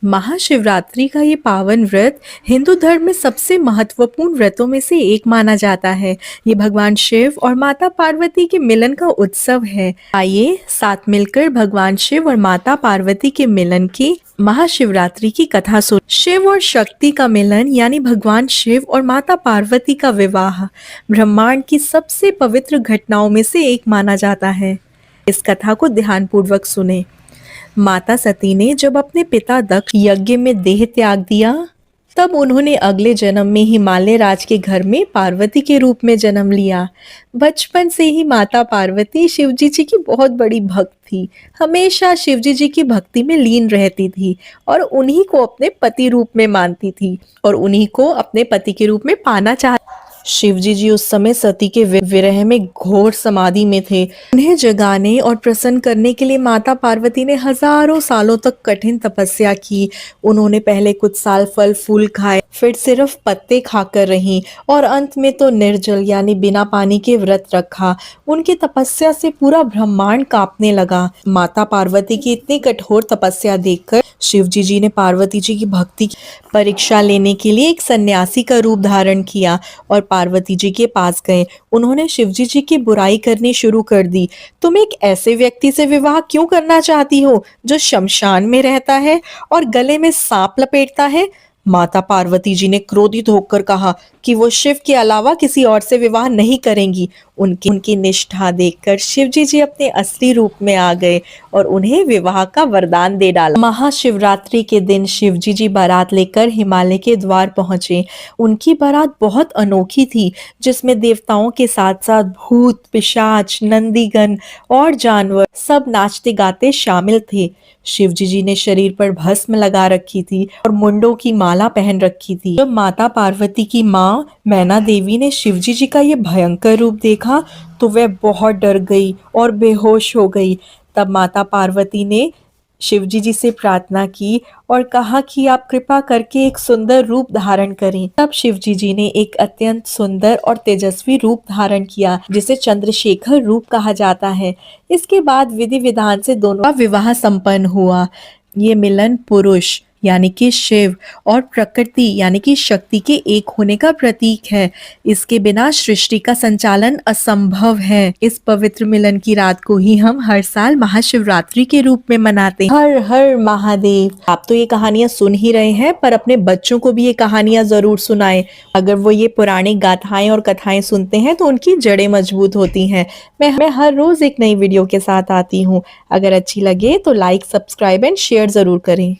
महाशिवरात्रि का ये पावन व्रत हिंदू धर्म में सबसे महत्वपूर्ण व्रतों में से एक माना जाता है। ये भगवान शिव और माता पार्वती के मिलन का उत्सव है। आइए साथ मिलकर भगवान शिव और माता पार्वती के मिलन की महाशिवरात्रि की कथा सुन। शिव और शक्ति का मिलन यानी भगवान शिव और माता पार्वती का विवाह ब्रह्मांड की सबसे पवित्र घटनाओं में से एक माना जाता है। इस कथा को ध्यानपूर्वक सुने। माता सती ने जब अपने पिता दक्ष यज्ञ में देह त्याग दिया, तब उन्होंने अगले जन्म में हिमालय राज के घर में पार्वती के रूप में जन्म लिया। बचपन से ही माता पार्वती शिवजी जी की बहुत बड़ी भक्त थी। हमेशा शिवजी जी की भक्ति में लीन रहती थी और उन्हीं को अपने पति रूप में मानती थी और उन्हीं को अपने पति के रूप में पाना चाहती। शिवजी जी उस समय सती के विरह में घोर समाधि में थे। उन्हें जगाने और प्रसन्न करने के लिए माता पार्वती ने हजारों सालों तक कठिन तपस्या की। उन्होंने पहले कुछ साल फल फूल खाए, फिर सिर्फ पत्ते खाकर रहीं और अंत में तो निर्जल यानी बिना पानी के व्रत रखा। उनकी तपस्या से पूरा ब्रह्मांड कांपने लगा। माता पार्वती की इतनी कठोर तपस्या देखकर शिवजी जी ने पार्वती जी की भक्ति की परीक्षा लेने के लिए एक सन्यासी का रूप धारण किया और पार्वती जी के पास गए। उन्होंने शिवजी जी की बुराई करनी शुरू कर दी। तुम एक ऐसे व्यक्ति से विवाह क्यों करना चाहती हो जो शमशान में रहता है और गले में सांप लपेटता है? माता पार्वती जी ने क्रोधित होकर कहा कि वो शिव के अलावा किसी और से विवाह नहीं करेंगी। उनकी निष्ठा देखकर शिवजी जी अपने असली रूप में आ गए और उन्हें विवाह का वरदान दे डाला। महाशिवरात्रि के दिन शिवजी जी बारात लेकर हिमालय के द्वार पहुंचे। उनकी बारात बहुत अनोखी थी, जिसमें देवताओं के साथ साथ भूत, पिशाच, नंदीगण और जानवर सब नाचते गाते शामिल थे। शिवजी जी ने शरीर पर भस्म लगा रखी थी और मुंडों की माला पहन रखी थी। जब माता पार्वती की माँ मैना देवी ने शिवजी जी का ये भयंकर रूप देखा तो वह बहुत डर गई और बेहोश हो गई। तब माता पार्वती ने शिवजी जी से प्रार्थना की और कहा कि आप कृपा करके एक सुंदर रूप धारण करें। तब शिवजी जी ने एक अत्यंत सुंदर और तेजस्वी रूप धारण किया, जिसे चंद्रशेखर रूप कहा जाता है। इसके बाद विधि विधान से दोनों का विवाह संपन्न हुआ। ये मिलन पुरुष यानी कि शिव और प्रकृति यानी कि शक्ति के एक होने का प्रतीक है। इसके बिना सृष्टि का संचालन असंभव है। इस पवित्र मिलन की रात को ही हम हर साल महाशिवरात्रि के रूप में मनाते हैं। हर हर महादेव। आप तो ये कहानियां सुन ही रहे हैं, पर अपने बच्चों को भी ये कहानियां जरूर सुनाएं। अगर वो ये पुरानी गाथाएं और कथाएं सुनते हैं तो उनकी जड़ें मजबूत होती हैं। मैं हर रोज एक नई वीडियो के साथ आती हूँ। अगर अच्छी लगे तो लाइक, सब्सक्राइब एंड शेयर जरूर करें।